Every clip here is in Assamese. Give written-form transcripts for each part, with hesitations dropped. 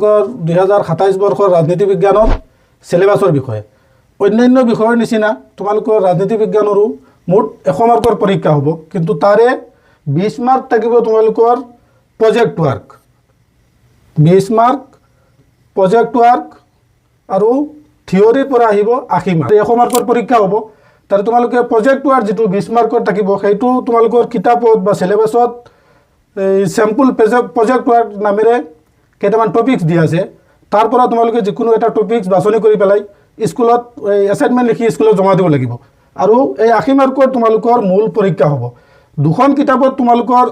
তোমালোকৰ 2027 বৰ্ষৰ ৰাজনীতি বিজ্ঞানৰ সিলেবাসৰ বিষয়ে অন্যান্য বিষয়ৰ নিচিনা তোমালোকৰ ৰাজনীতি বিজ্ঞানৰো মুঠ 100 মাৰ্কৰ পৰীক্ষা হ'ব কিন্তু তাৰে 20 মাৰ্ক থাকিব তোমালোকৰ project work 20 mark project work আৰু থিওৰিৰ পৰা আহিব 80 মাৰ্ক 100 মাৰ্কৰ পৰীক্ষা হ'ব তাৰ তোমালোকে প্ৰজেক্ট ওয়াৰ্ক যেটো 20 মাৰ্কৰ থাকিব সেইটো তোমালোকৰ কিতাপত বা সিলেবাসত স্যাম্পল প্ৰজেক্ট ওয়াৰ্ক নামেৰে কেইটামান টপিকস দিয়া আছে তাৰ পৰা তোমালোকে যিকোনো এটা টপিকস বাছনি কৰি পেলাই স্কুলত এসাইনমেন্ট লিখি স্কুলত জমা দিব লাগিব আৰু এই 80 মাৰ্কৰ তোমালোকৰ মূল পৰীক্ষা হ'ব দুখন কিতাপত তোমালোকৰ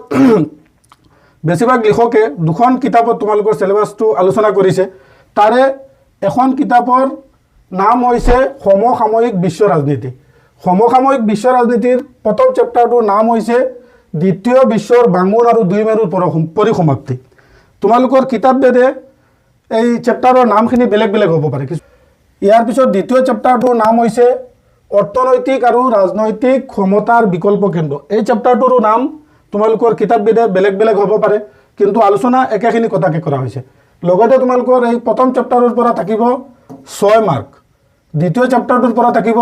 বেছিভাগ লিখকে দুখন কিতাপত তোমালোকৰ সিলেবাসটো আলোচনা কৰিছে তাৰে এখন কিতাপৰ নাম হৈছে সমসাময়িক বিশ্ব ৰাজনীতি সমসাময়িক বিশ্ব ৰাজনীতিৰ প্ৰথম চেপ্টাৰটোৰ নাম হৈছে দ্বিতীয় বিশ্বৰ বাঙুৰ আৰু দুই মেৰুৰ পৰিসমাপ্তি তোমালোকৰ কিতাপ বেদে এই চেপ্টাৰৰ নামখিনি বেলেগ বেলেগ হ'ব পাৰে ইয়াৰ পিছত দ্বিতীয় চেপ্টাৰটোৰ নাম হৈছে অৰ্থনৈতিক আৰু ৰাজনৈতিক ক্ষমতাৰ বিকল্প কেন্দ্ৰ এই চেপ্টাৰটোৰ নাম তোমালোকৰ কিতাপ বেদে বেলেগ বেলেগ হ'ব পাৰে কিন্তু আলোচনা একেখিনি কথাকে কৰা হৈছে লগতে তোমালোকৰ এই প্ৰথম চেপ্টাৰৰ পৰা থাকিব 6 মাৰ্ক দ্বিতীয় চেপ্টাৰটোৰ পৰা থাকিব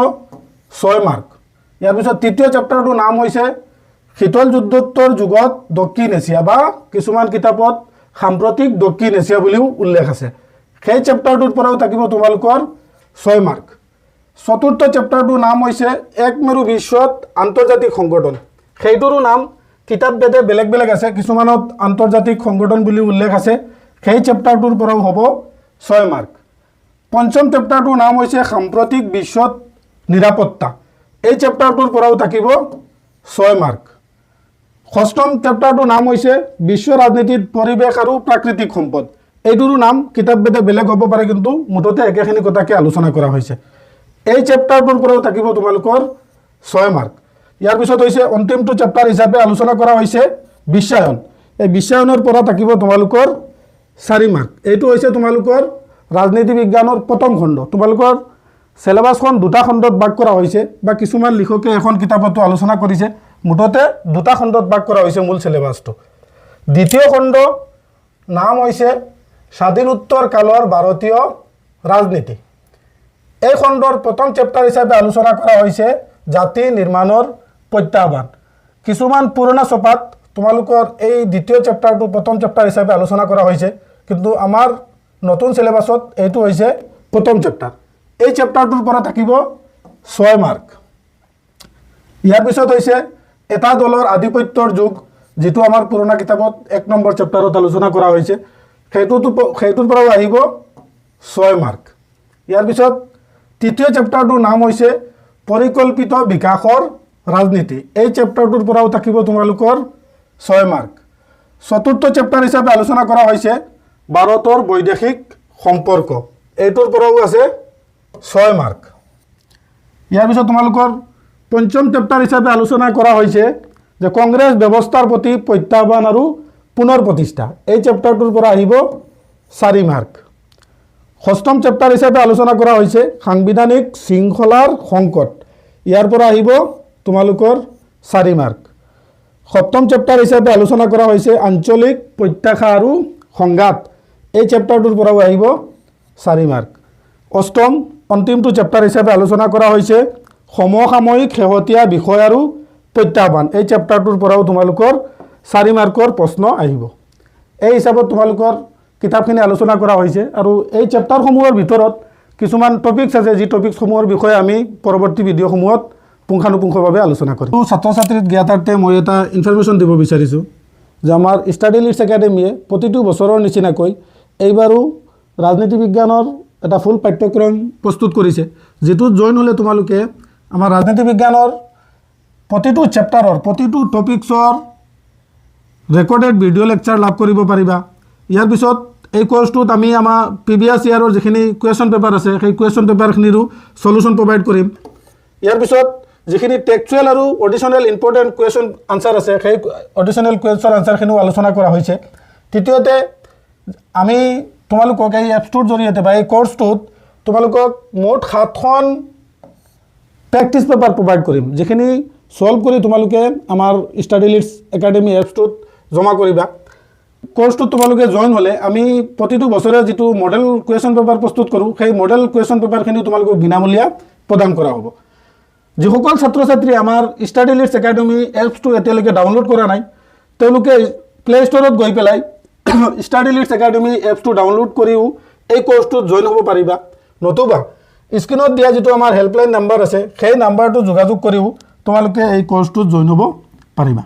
6 মাৰ্ক ইয়াৰ পিছত তৃতীয় চেপ্টাৰটোৰ নাম হৈছে শীতল যুদ্ধোত্তৰ যুগত দক্ষিণ এছিয়া বা কিছুমান কিতাপত সাম্প্ৰতিক দক্ষিণ এছিয়া বুলিও উল্লেখ আছে সেই চেপ্টাৰটোৰ পৰাও থাকিব তোমালোকৰ 6 মাৰ্ক চতুৰ্থ চেপ্টাৰটোৰ নাম হৈছে এক মেৰু বিশ্বত আন্তৰ্জাতিক সংগঠন সেইটোৰো নাম কিতাপ বেদে বেলেগ বেলেগ আছে কিছুমানত আন্তৰ্জাতিক সংগঠন বুলি উল্লেখ আছে সেই চেপ্টাৰটোৰ পৰাও হ'ব 6 মাৰ্ক পঞ্চম চেপ্টাৰটোৰ নাম হৈছে সাম্প্ৰতিক বিশ্বত নিৰাপত্তা এই চেপ্টাৰটোৰ পৰাও থাকিব 6 মাৰ্ক ষষ্ঠম চেপ্টাৰটোৰ নাম হৈছে বিশ্ব ৰাজনীতিত পৰিৱেশ আৰু প্ৰাকৃতিক সম্পদ এইটোৰো নাম কিতাপ বেদে বেলেগ হ'ব পাৰে কিন্তু মুঠতে একেখিনি কথাকে আলোচনা কৰা হৈছে এই চেপ্টাৰটোৰ পৰাও থাকিব তোমালোকৰ 6 মাৰ্ক ইয়াৰ পিছত হৈছে অন্তিমটো চেপ্টাৰ হিচাপে আলোচনা কৰা হৈছে বিশ্বায়ন এই বিশ্বায়নৰ পৰা থাকিব তোমালোকৰ 4 মাৰ্ক এইটো হৈছে তোমালোকৰ ৰাজনীতি বিজ্ঞানৰ প্ৰথম খণ্ড তোমালোকৰ সিলেবাসখন দুটা খণ্ডত ভাগ কৰা হৈছে বা কিছুমান লিখকে এখন কিতাপতো আলোচনা কৰিছে মুঠতে দুটা খণ্ডত ভাগ কৰা হৈছে মূল সিলেবাসটো দ্বিতীয় খণ্ড নাম হৈছে স্বাধীনোত্তৰ কালৰ ভাৰতীয় ৰাজনীতি এই খণ্ডৰ প্ৰথম চেপ্টাৰ হিচাপে আলোচনা কৰা হৈছে জাতি নিৰ্মাণৰ প্ৰত্যাহ্বান কিছুমান পুৰণা ছপাত তোমালোকৰ এই দ্বিতীয় চেপ্টাৰটো প্ৰথম চেপ্টাৰ হিচাপে আলোচনা কৰা হৈছে কিন্তু আমাৰ নতুন সিলেবাসত এইটো হৈছে প্ৰথম চেপ্টাৰ এই চেপ্টাৰটোৰ পৰা থাকিব 6 মাৰ্ক ইয়াৰ পিছত হৈছে এটা দলৰ আধিপত্যৰ যুগ যেটো আমাৰ পুৰণা কিতাপত 1 নম্বৰ চেপ্টাৰত আলোচনা কৰা হৈছে সেইটোৰ পৰাও আহিব 6 মাৰ্ক ইয়াৰ পিছত তৃতীয় চেপ্টাৰটোৰ নাম হৈছে পৰিকল্পিত বিকাশৰ ৰাজনীতি এই চেপ্টাৰটোৰ পৰাও থাকিব তোমালোকৰ 6 মাৰ্ক চতুৰ্থ চেপ্টাৰ হিচাপে আলোচনা কৰা হৈছে ভাৰতৰ বৈদেশিক সম্পৰ্ক এইটোৰ পৰাও আছে 6 মাৰ্ক ইয়াৰ পিছত তোমালোকৰ পঞ্চম চেপ্টাৰ হিচাপে আলোচনা কৰা হৈছে যে কংগ্ৰেছ ব্যৱস্থাৰ প্ৰতি প্ৰত্যাহ্বান আৰু পুনৰ প্ৰতিষ্ঠা এই চেপ্টাৰটোৰ পৰা আহিব 4 মাৰ্ক ষষ্ঠম চেপ্টাৰ হিচাপে আলোচনা কৰা হৈছে সাংবিধানিক শৃংখলাৰ সংকট ইয়াৰ পৰা আহিব তোমালোকৰ 4 মাৰ্ক সপ্তম চেপ্টাৰ হিচাপে আলোচনা কৰা হৈছে আঞ্চলিক প্ৰত্যাশা আৰু সংঘাত এই চেপ্টাৰটোৰ পৰাও আহিব 4 মাৰ্ক অষ্টম অন্তিমটো চেপ্টাৰ হিচাপে আলোচনা কৰা হৈছে সমসাময়িক শেহতীয়া বিষয় আৰু প্ৰত্যাহ্বান এই চেপ্টাৰটোৰ পৰাও তোমালোকৰ 4 মাৰ্কৰ প্ৰশ্ন আহিব এই হিচাপত তোমালোকৰ কিতাপখিনি আলোচনা কৰা হৈছে আৰু এই চেপ্টাৰসমূহৰ ভিতৰত কিছুমান টপিকস আছে যি টপিকসমূহৰ বিষয়ে আমি পৰৱৰ্তী ভিডিঅ'সমূহত পুংখানুপুংখভাৱে আলোচনা কৰিম ছাত্ৰ ছাত্ৰীৰ জ্ঞাতাৰ্থে মই এটা ইনফৰমেশ্যন দিব বিচাৰিছোঁ যে আমাৰ ষ্টাডি লিডছ একাডেমীয়ে প্ৰতিটো বছৰৰ নিচিনাকৈ এইবাৰো ৰাজনীতি বিজ্ঞানৰ এটা ফুল পাঠ্যক্ৰম প্ৰস্তুত কৰিছে যেটোত জইন হ'লে তোমালোকে আমাৰ ৰাজনীতি বিজ্ঞানৰ প্ৰতিটো চেপ্টাৰৰ প্ৰতিটো টপিকছৰ ৰেকৰ্ডেড ভিডিঅ' লেকচাৰ লাভ কৰিব পাৰিবা ইয়াৰ পিছত এই কোৰ্সটোত আমি আমাৰ প্ৰিভিয়াছ ইয়াৰৰ যিখিনি কুৱেশ্যন পেপাৰ আছে সেই কুৱেশ্যন পেপাৰখিনিৰো সলিউশন প্ৰভাইড কৰিম ইয়াৰ পিছত যিখিনি টেক্সচুৱেল আৰু অডিশনেল ইম্পৰ্টেণ্ট কুৱেশ্যন আনসাৰ আছে সেই অডিশনেল কুৱেশ্যন আনসাৰখিনিও আলোচনা কৰা হৈছে তৃতীয়তে আমি তোমালোকক এই এপছটোৰ জৰিয়তে বা এই কোৰ্সটোত তোমালোকক মোট 7খন প্ৰেক্টিছ পেপাৰ প্ৰভাইড কৰিম যিখিনি সলভ কৰি তোমালোকে আমাৰ ষ্টাডি লিডছ একাডেমী এপছটোত জমা কৰিবা কোৰ্সটো তোমালোকে জইন হলে আমি প্ৰতিটো বছৰে যেটো মডেল কুৱেশ্যন পেপাৰ প্ৰস্তুত কৰোঁ সেই মডেল কুৱেশ্যন পেপাৰখিনি তোমালোকক বিনামূলীয়া প্ৰদান কৰা হ'ব যিসকল ছাত্ৰ ছাত্ৰী আমাৰ ষ্টাডি লিডছ একাডেমি এপছটো এতিয়ালৈকে ডাউনলোড কৰা নাই তেওঁলোকে প্লে ষ্টৰত গৈ পেলাই ষ্টাডি লিডছ একাডেমি এপছটো ডাউনলোড কৰিও এই কোৰ্সটোত জইন হ'ব পাৰিবা নতুবা স্ক্ৰীনত দিয়া যেটো আমাৰ হেল্পলাইন নাম্বাৰ আছে সেই নাম্বাৰটো যোগাযোগ কৰিও তোমালোকে এই কোৰ্সটোত জইন হ'ব পাৰিবা